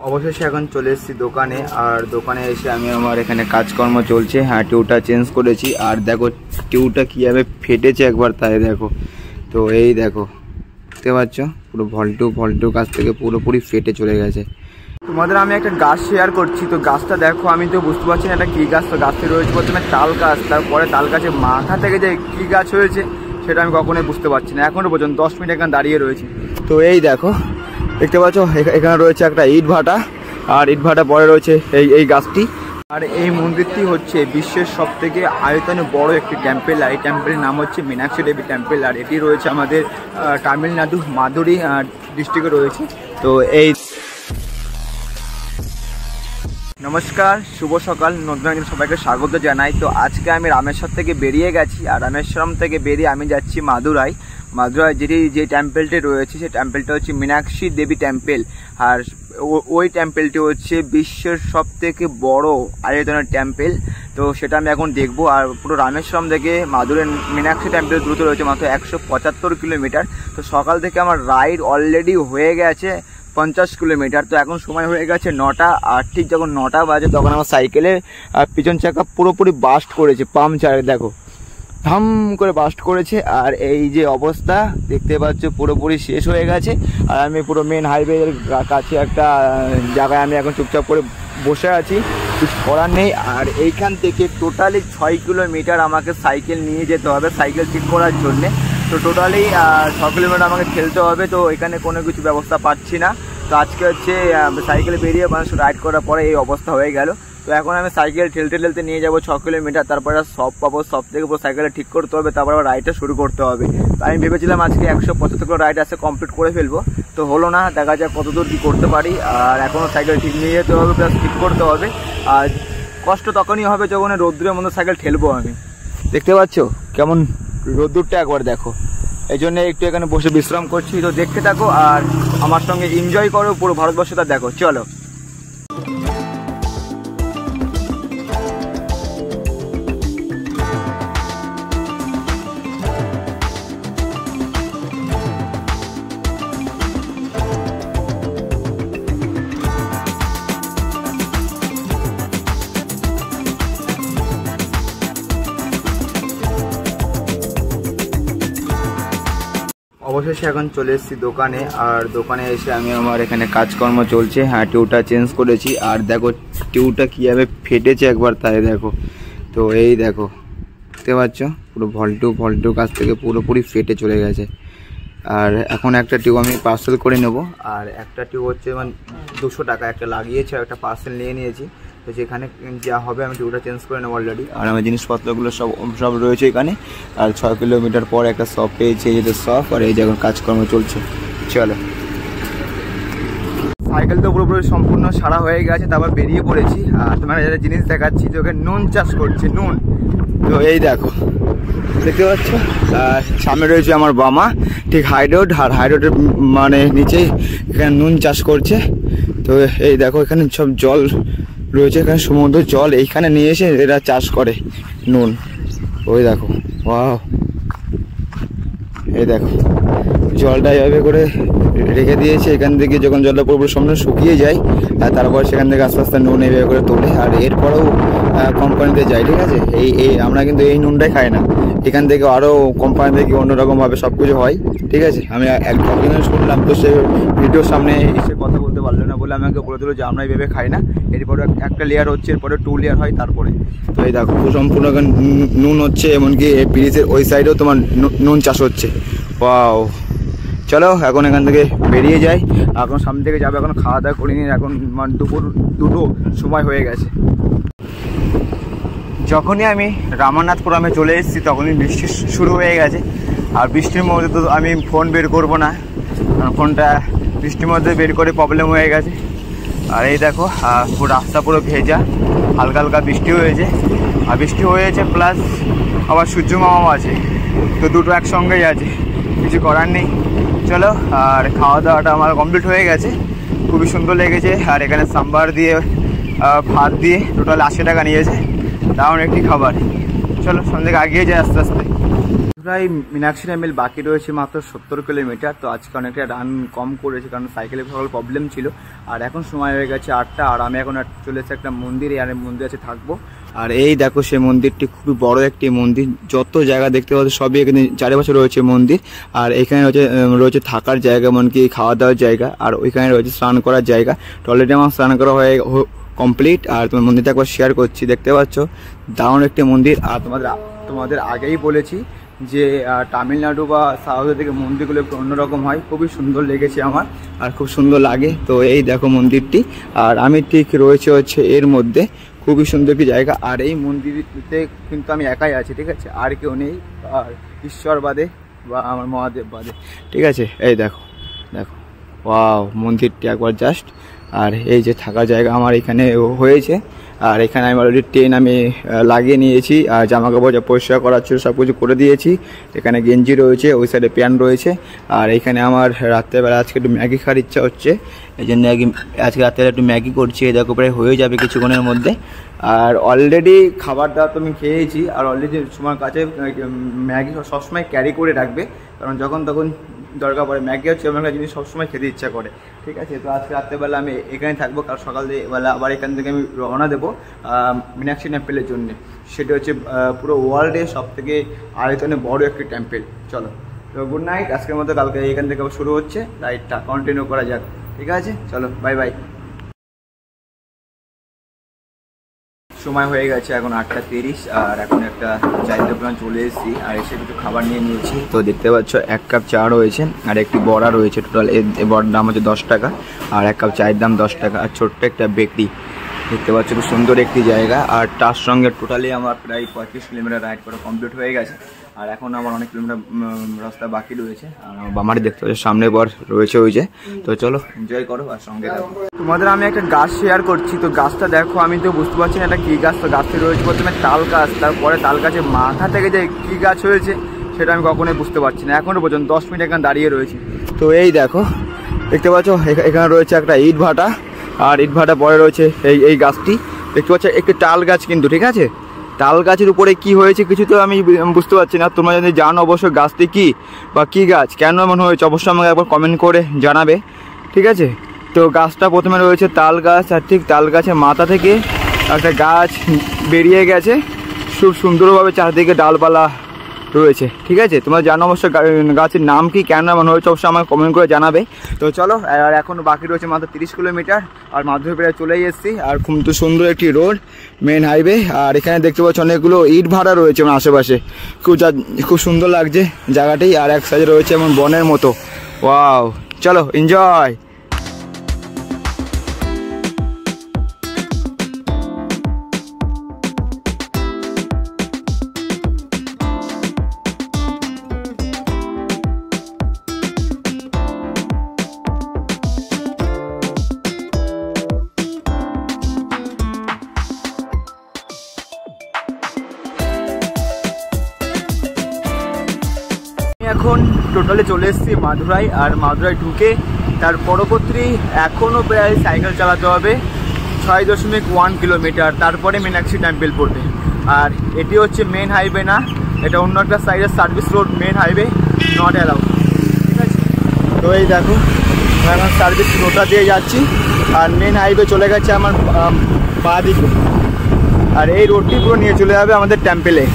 অবশেষে এখন চলে এসেছি দোকানে। আর দোকানে এসে আমি আমার এখানে কাজকর্ম চলছে। হ্যাঁ, টিউবটা চেঞ্জ করেছি। আর দেখো টিউবটা কীভাবে ফেটেছে একবার তাই দেখো। তো এই দেখো, দেখতে পাচ্ছ পুরো ভল্টু কাছ থেকে পুরোপুরি ফেটে চলে গেছে। তোমাদের আমি একটা গাছ শেয়ার করছি। তো গাছটা দেখো, আমি তো বুঝতে পারছি না এটা কী গাছ। তো গাছটি রয়েছে প্রথমে তাল গাছ, তারপরে তাল গাছের মাথা থেকে যে কী গাছ হয়েছে সেটা আমি কখনোই বুঝতে পারছি না এখনও পর্যন্ত। 10 মিনিট এখানে দাঁড়িয়ে রয়েছে। তো এই দেখো, দেখতে পাচ্ছ এখানে রয়েছে একটা ইট ভাটা, আর ইট ভাটা পরে রয়েছে এই গাছটি। আর এই মন্দিরটি হচ্ছে বিশ্বের সবথেকে আয়তনে বড় একটি টেম্পেল। আর এই টেম্পেলের নাম হচ্ছে মীনাক্ষী দেবী টেম্পেল। আর এটি রয়েছে আমাদের তামিলনাড়ু মাদুরি ডিস্ট্রিক্টে রয়েছে। তো এই নমস্কার, শুভ সকাল, নতুন একদিন সবাইকে স্বাগত জানাই। তো আজকে আমি রামেশ্বর থেকে বেরিয়ে গেছি। আর রামেশ্বরম থেকে বেরিয়ে আমি যাচ্ছি মাদুরাই। যে টেম্পেলটি রয়েছে সেই টেম্পেলটা হচ্ছে মীনাক্ষী দেবী টেম্পেল। আর ওই টেম্পেলটি হচ্ছে বিশ্বের সবথেকে বড় আয়তনের টেম্পেল। তো সেটা আমি এখন দেখবো। আর পুরো রামেশ্বরম থেকে মাদুরাই মীনাক্ষী টেম্পেল দ্রুত রয়েছে মাত্র 175 কিলোমিটার। তো সকাল থেকে আমার রাইড অলরেডি হয়ে গেছে 50 কিলোমিটার। তো এখন সময় হয়ে গেছে 9টা। আর ঠিক যখন 9টা বাজে তখন আমার সাইকেলে পিছন চাকা পুরোপুরি বাস্ট করেছে। পাংচারে দেখো, ধাম করে বাস্ট করেছে। আর এই যে অবস্থা দেখতে পাচ্ছ পুরোপুরি শেষ হয়ে গেছে। আর আমি পুরো মেন হাইওয়ের কাছে একটা জায়গায় আমি এখন চুপচাপ করে বসে আছি, কিছু করার নেই। আর এইখান থেকে টোটালি 6 কিলোমিটার আমাকে সাইকেল নিয়ে যেতে হবে সাইকেল ঠিক করার জন্যে। তো টোটালি 6 কিলোমিটার আমাকে ঠেলতে হবে। তো এখানে কোনো কিছু ব্যবস্থা পাচ্ছি না। তো আজকে হচ্ছে সাইকেলে বেরিয়ে মানুষ রাইড করার পরে এই অবস্থা হয়ে গেল। তো এখন আমি সাইকেল ঠেলতে নিয়ে যাবো 6 কিলোমিটার। তারপরে সব পাবো, সব থেকে পুরো সাইকেলে ঠিক করতে হবে, তারপর আবার রাইডটা শুরু করতে হবে। তো আমি ভেবেছিলাম আজকে 175 কিলো রাইড আছে কমপ্লিট করে ফেলবো। তো হলো না, দেখা যাক কতদূর কী করতে পারি। আর এখনও সাইকেল ঠিক নিয়ে যেতে হবে, প্লাস ঠিক করতে হবে। আর কষ্ট তখনই হবে যখন রোদ্দুরের মধ্যে সাইকেল ঠেলবো আমি। দেখতে পাচ্ছ কেমন রোদ্দুরটা একবার দেখো। এই জন্য একটু এখানে বসে বিশ্রাম করছি। তো দেখতে থাকো আর আমার সঙ্গে এনজয় করো, পুরো ভারতবর্ষটা দেখো। চলো। অবশেষে এখন চলে এসেছি দোকানে। আর দোকানে এসে আমি আমার এখানে কাজকর্ম চলছে। হ্যাঁ, টিউবটা চেঞ্জ করেছি। আর দেখো টিউবটা কীভাবে ফেটেছে একবার তাই দেখো। তো এই দেখো, দেখতে পাচ্ছ পুরো ভল্টু কাছ থেকে পুরোপুরি ফেটে চলে গেছে। আর এখন একটা টিউব আমি পার্সেল করে নেব। আর একটা টিউব হচ্ছে মানে 200 টাকা একটা লাগিয়েছে, একটা পার্সেল নিয়ে নিয়েছি। তো যেখানে যা হবে আমি টিউবটা চেঞ্জ করে নেবো অলরেডি। আর আমার জিনিসপত্রগুলো সব রয়েছে এখানে। আর 6 কিলোমিটার পর একটা শপ পেয়েছি, এই যে শপ। আর এই যে এখন কাজকর্ম চলছে। চলো। সাইকেল তো পুরোপুরি সম্পূর্ণ সারা হয়ে গেছে, তারপর বেরিয়ে পড়েছি। আর তোমার একটা জিনিস দেখাচ্ছি, যে ওকে নুন চাষ করছে, নুন। তো এই দেখো, দেখতে পাচ্ছ। আর সামনে রয়েছে আমার বামা, ঠিক হাই রোড। আর হাই রোডের মানে নিচেই এখানে নুন চাষ করছে। তো এই দেখো এখানে সব জল রয়েছে, এখানে সমুদ্র জল, এইখানে নিয়ে এসে এরা চাষ করে নুন। ওই দেখো, ওয়াও, এই দেখো জলটা এভাবে করে রেখে দিয়েছে। এখান থেকে যখন জলটা পুরোপুরি সম্পূর্ণ শুকিয়ে যায়, আর তারপর সেখান থেকে আস্তে আস্তে নুন এইভাবে করে তোলে। আর এরপরেও কোম্পানিতে যায়, ঠিক আছে। এই আমরা কিন্তু এই নুনটাই খাই না, এখান থেকে আরও কোম্পানি থেকে অন্যরকমভাবে সব কিছু হয়, ঠিক আছে। আমি একদিন শুনলাম, তো সে ভিডিওর সামনে এসে কথা বলতে পারলো না বলে আমাকে বলে দিল যে আমরা এইভাবে খাই না। এরপরে একটা লেয়ার হচ্ছে, এরপরে 2 লেয়ার হয় তারপরে। তো এই দেখো সম্পূর্ণ নুন হচ্ছে, এমনকি ব্রিজের ওই সাইডেও তোমার নুন চাষ হচ্ছে। ওয়াও, চলো এখন এখান থেকে বেরিয়ে যাই। এখন সামনে থেকে যাবে, এখন খাওয়া দাওয়া করিনি, এখন মানে দুপুর 2টো সময় হয়ে গেছে। যখনই আমি রামনাথপুরমে চলে এসেছি তখনই বৃষ্টি শুরু হয়ে গেছে। আর বৃষ্টির মধ্যে তো আমি ফোন বের করবো না, কারণ ফোনটা বৃষ্টির মধ্যে বের করে প্রবলেম হয়ে গেছে। আর এই দেখো পুরো রাস্তা পুরো ভেজা, হালকা হালকা বৃষ্টি হয়েছে। আর বৃষ্টি হয়েছে প্লাস আবার সূর্য মামাও আছে, তো দুটো একসঙ্গেই আছে, কিছু করার নেই। চলো। আর খাওয়া দাওয়াটা আমার কমপ্লিট হয়ে গেছে, খুবই সুন্দর লেগেছে। আর এখানে সাম্বার দিয়ে ভাত দিয়ে টোটাল 80 টাকা নিয়েছে, দারুণ একটি খাবার। চলো সন্ধ্যে আগিয়ে যায় আস্তে আস্তে। প্রায় মীনাক্ষী টেম্পল বাকি রয়েছে মাত্র 70 কিলোমিটার। তো আজকে অনেকটা রান কম করেছে, কারণ সাইকেলের সকল প্রবলেম ছিল। আর এখন সময় হয়ে গেছে 8টা, আর আমি এখন চলে এসেছি একটা মন্দিরে, আর মন্দির আছে থাকবো। আর এই দেখো সেই মন্দিরটি খুবই বড় একটি মন্দির, যত জায়গা দেখতে পাচ্ছ সবই এখানে চারিপাশে রয়েছে মন্দির। আর এখানে রয়েছে থাকার জায়গা, এমনকি খাওয়া দাওয়ার জায়গা, আর ওইখানে রয়েছে স্নান করার জায়গা। টয়লেটে আমার স্নান করা হয়ে কমপ্লিট। আর তোমার মন্দিরটা একবার শেয়ার করছি, দেখতে পাচ্ছ দারুণ একটি মন্দির। আর তোমাদের আগেই বলেছি যে তামিলনাড়ু বা সাউথের দিকে মন্দিরগুলো একটু অন্যরকম হয়, খুবই সুন্দর লেগেছে আমার, আর খুব সুন্দর লাগে। তো এই দেখো মন্দিরটি, আর আমি ঠিক হচ্ছে এর মধ্যে, খুবই সুন্দর একটি জায়গা। আর এই মন্দিরতে কিন্তু আমি একাই আছি, ঠিক আছে, আর কেউ নেই, আর ঈশ্বর বাদে বা আমার মহাদেব বাদে, ঠিক আছে। এই দেখো দেখো, ওয়াও মন্দিরটি একবার জাস্ট। আর এই যে থাকার জায়গা আমার এখানে হয়েছে, আর এখানে আমি অলরেডি ট্রেন আমি লাগিয়ে নিয়েছি, আর জামা কাপড় যা পরিষ্কার করার ছিল সব কিছু করে দিয়েছি। এখানে গেঞ্জি রয়েছে, ওই সাইডে প্যান্ট রয়েছে। আর এখানে আমার রাত্রেবেলা আজকে একটু ম্যাগি খাওয়ার ইচ্ছা হচ্ছে, এই জন্য আজকে রাত্রেবেলা একটু ম্যাগি করছি। এই দেখো প্রায় হয়ে যাবে কিছুক্ষণের মধ্যে। আর অলরেডি খাবার দাবার তো আমি খেয়েছি, আর অলরেডি তোমার কাছে ম্যাগি সবসময় ক্যারি করে রাখবে, কারণ যখন তখন দরকার পড়ে। ম্যাগি হচ্ছে এমন একটা জিনিস সবসময় খেতে ইচ্ছা করে, ঠিক আছে। তো আজকে রাত্রেবেলা আমি এখানে থাকবো, কাল সকালবেলা আবার এখান থেকে আমি রওনা দেবো মীনাক্ষী টেম্পেলের জন্য। সেটা হচ্ছে পুরো ওয়ার্ল্ডের সবথেকে আয়তনে বড় একটি টেম্পেল। চলো, তো গুড নাইট। আজকের মতো কালকে এখান থেকে শুরু হচ্ছে রাইডটা, কন্টিনিউ করা যাক, ঠিক আছে। চলো, বাই বাই। সময় হয়ে গেছে এখন 8টা 30, আর এখন একটা চায়ের দোকান চলে এসেছি, আর এসে কিছু খাবার নিয়ে নিয়েছি। তো দেখতে পাচ্ছ 1 কাপ চা রয়েছে, আর একটি বড়া রয়েছে। টোটাল এই বড়ার দাম হচ্ছে 10 টাকা, আর 1 কাপ চায়ের দাম 10 টাকা। আর ছোট্ট একটা বেকরি দেখতে পাচ্ছ, খুব সুন্দর একটি জায়গা। আর তার সঙ্গে টোটালি আমার প্রায় 35 কিলোমিটার রাইড করা কমপ্লিট হয়ে গেছে, আর এখন আমার অনেক কিলোমিটার রাস্তা বাকি রয়েছে। আর আমার বামারি দেখতে পাচ্ছ সামনে বর রয়েছে ওই যে। তো চলো এনজয় করো, আর সঙ্গে তোমাদের আমি একটা গাছ শেয়ার করছি। তো গাছটা দেখো, আমি তো বুঝতে পারছি না এটা কী গাছ। তো গাছটি রয়েছে প্রথমে তাল গাছ, তারপরে তাল গাছের মাথা থেকে যে কী গাছ হয়েছে সেটা আমি কখনোই বুঝতে পারছি না এখনও পর্যন্ত। 10 মিনিট এখানে দাঁড়িয়ে রয়েছি। তো এই দেখো দেখতে পাচ্ছ এখানে রয়েছে একটা ইট ভাটা, আর ইট ভাটা পরে রয়েছে এই গাছটি দেখতে পাচ্ছ, একটি তাল গাছ কিন্তু, ঠিক আছে। তাল গাছের উপরে কি হয়েছে কিছু তো আমি বুঝতে পারছি না। তোমরা যদি জানো অবশ্যই গাছটি কি বা কী গাছ, কেন এমন হয়েছে অবশ্যই আমাকে একবার কমেন্ট করে জানাবে, ঠিক আছে। তো গাছটা প্রথমে রয়েছে তাল গাছ, আর ঠিক তাল গাছের মাথা থেকে একটা গাছ বেরিয়ে গেছে, খুব সুন্দরভাবে চারদিকে ডালপালা রয়েছে, ঠিক আছে। তোমরা জানো অবশ্যই গাছের নাম কি, কেন এমন হয়েছে অবশ্যই আমাকে কমেন্ট করে জানাবে। তো চলো, আর এখন বাকি রয়েছে মাত্র 30 কিলোমিটার, আর মাধ্যমিক চলেই এসেছি। আর খুব তো সুন্দর একটি রোড, মেন হাইওয়ে। আর এখানে দেখতে পাচ্ছ অনেকগুলো ইট ভাড়া রয়েছে আমার আশেপাশে, খুব সুন্দর লাগছে জায়গাটি। আর এক সাইডে রয়েছে এমন বনের মতো, ওয়াও। চলো এনজয়। এখন টোটালি চলে এসেছি মাদুরাই, আর মাদুরাই ঢুকে তার পরবর্তী এখনও প্রায় সাইকেল চালাতে হবে 6.1 কিলোমিটার, তারপরে মীনাক্ষী টেম্পল পড়বে। আর এটি হচ্ছে মেন হাইওয়ে না, এটা অন্য একটা সাইডের service road, main highway not allowed, ঠিক আছে। তো এই দেখো এখন সার্ভিস রোডটা দিয়ে যাচ্ছি, আর মেন হাইওয়ে চলে গেছে আমার বাঁ দিকে, আর এই রোডটি পুরো নিয়ে চলে যাবে আমাদের টেম্পেলে।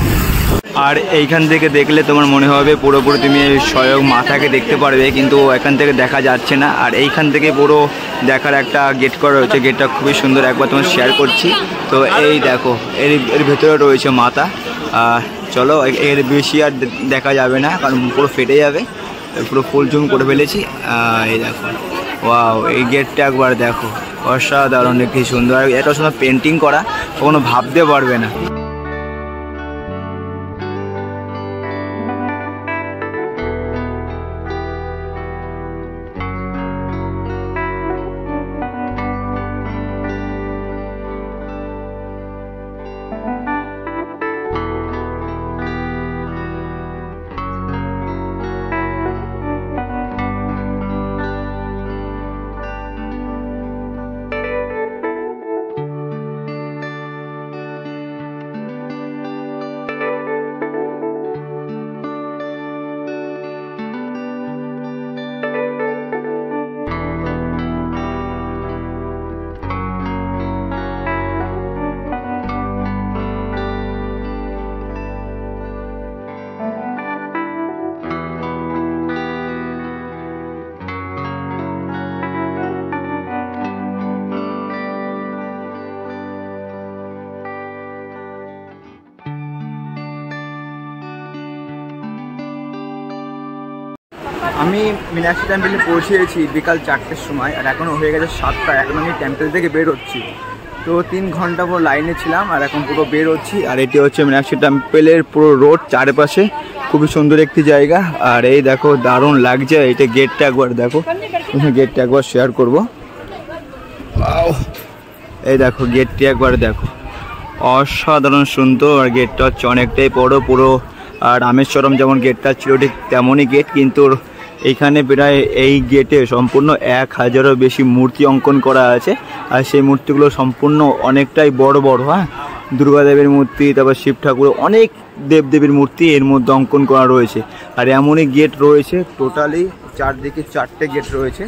আর এইখান থেকে দেখলে তোমার মনে হবে পুরোপুরি তুমি স্বয়ং মাথাকে দেখতে পারবে, কিন্তু এখান থেকে দেখা যাচ্ছে না। আর এইখান থেকে পুরো দেখার একটা গেট করা রয়েছে, গেটটা খুবই সুন্দর, একবার তোমার শেয়ার করছি। তো এই দেখো এর ভেতরে রয়েছে মাথা। চলো, এর বেশি আর দেখা যাবে না, কারণ পুরো ফেটে যাবে, পুরো ফুল জুম করে ফেলেছি। এই দেখো, ওয়াও, এই গেটটা একবার দেখো, অসাধারণ, কি সুন্দর, এত সুন্দর পেন্টিং করা, কখনো ভাবতে পারবে না। আমি মীনাক্ষী টেম্পেলে পৌঁছেছি বিকাল 4টের সময়, আর এখনও হয়ে গেছে 7টা। এখন আমি টেম্পেল থেকে বের হচ্ছি, তো 3 ঘন্টা পর লাইনে ছিলাম আর এখন পুরো বের হচ্ছি। আর এটি হচ্ছে মীনাক্ষী টেম্পেলের পুরো রোড, চারপাশে খুবই সুন্দর একটি জায়গা। আর এই দেখো দারুণ লাগছে, এটা গেটটা একবার দেখো, গেটটা একবার শেয়ার করবো। এই দেখো গেটটি একবার দেখো, অসাধারণ সুন্দর। আর গেটটা হচ্ছে অনেকটাই বড়, পুরো রামেশ্বরম যেমন গেটটা ছিল ঠিক তেমনই গেট, কিন্তু এইখানে প্রায় এই গেটে সম্পূর্ণ 1000-এরও বেশি মূর্তি অঙ্কন করা আছে। আর সেই মূর্তিগুলো সম্পূর্ণ অনেকটাই বড় বড়। হ্যাঁ, দুর্গাদেবীর মূর্তি, তারপর শিব ঠাকুর, অনেক দেবদেবীর মূর্তি এর মধ্যে অঙ্কন করা রয়েছে। আর এমনই গেট রয়েছে টোটালি চারদিকে 4টে গেট রয়েছে,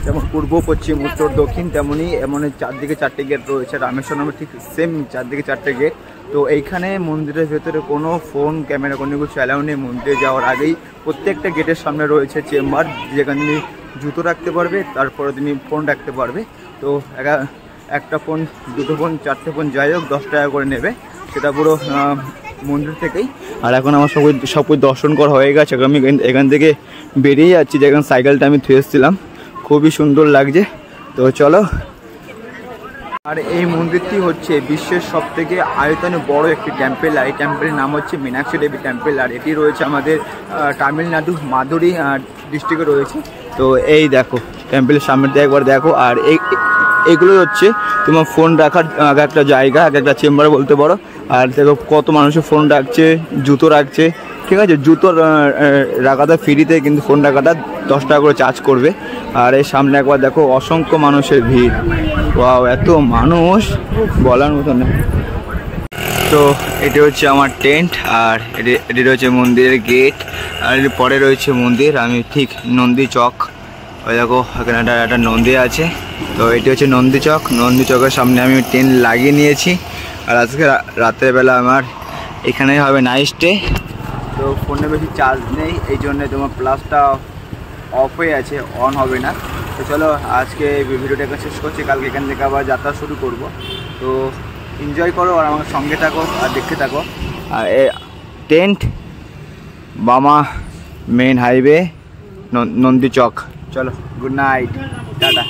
যেমন পূর্ব, পশ্চিম, উত্তর, দক্ষিণ, তেমনই এমন চারদিকে 4টে গেট রয়েছে। রামেশ্বরমের ঠিক সেম চারদিকে 4টে গেট। তো এইখানে মন্দিরের ভেতরে কোনো ফোন ক্যামেরা কোনো কিছু অ্যালাউ নেই। মন্দিরে যাওয়ার আগেই প্রত্যেকটা গেটের সামনে রয়েছে চেম্বার, যেখানে তুমি জুতো রাখতে পারবে, তারপরে তুমি ফোন রাখতে পারবে। তো একটা ফোন, 2টো ফোন, 4টে ফোন, যাই হোক 10 টাকা করে নেবে, সেটা পুরো মন্দির থেকেই। আর এখন আমার সব দর্শন করা হয়ে গেছে, আমি এখান থেকে বেরিয়ে যাচ্ছি, যেখানে সাইকেলটা আমি থুয়ে এসেছিলাম। খুবই সুন্দর লাগছে, তো চলো। আর এই মন্দিরটি হচ্ছে বিশ্বের সবথেকে আয়তনে বড় একটি টেম্পেল। আর এই টেম্পেলের নাম হচ্ছে মীনাক্ষী দেবী টেম্পেল। আর এটি রয়েছে আমাদের তামিলনাড়ু মাদুরি ডিস্ট্রিক্টে রয়েছে। তো এই দেখো টেম্পেলের সামনের দিকে একবার দেখো। আর এইগুলো হচ্ছে তোমার ফোন রাখার এক একটা জায়গা, এক একটা চেম্বার বলতে পারো। আর দেখো কত মানুষের ফোন রাখছে, জুতো রাখছে, ঠিক আছে। জুতো রাখাটা ফ্রিতে, কিন্তু ফোন রাখাটা 10 টাকা করে চার্জ করবে। আর এর সামনে একবার দেখো অসংখ্য মানুষের ভিড়, ওয়াও এত মানুষ বলার মতো না। তো এটি হচ্ছে আমার টেন্ট, আর এটি রয়েছে মন্দিরের গেট, আর এর পরে রয়েছে মন্দির। আমি ঠিক নন্দী চক, ওই দেখো এখানে একটা নন্দী আছে। তো এটি হচ্ছে নন্দী চক। নন্দী চকের সামনে আমি টেন্ট লাগিয়ে নিয়েছি। আর আজকে রাতের বেলা আমার এখানেই হবে নাইট স্টে। তো ফোনে বেশি চার্জ নেই, এই জন্যে তোমার প্লাসটা অফ হয়ে আছে, অন হবে না। তো চলো আজকে ভিডিওটা শেষ করছি, কালকে এখান থেকে আবার যাত্রা শুরু করব। তো এনজয় করো আর আমার সঙ্গে থাকো আর দেখতে থাকো। আর টেন্ট বামা মেন হাইওয়ে নন্দী চক। চলো, গুড নাইট, টাটা।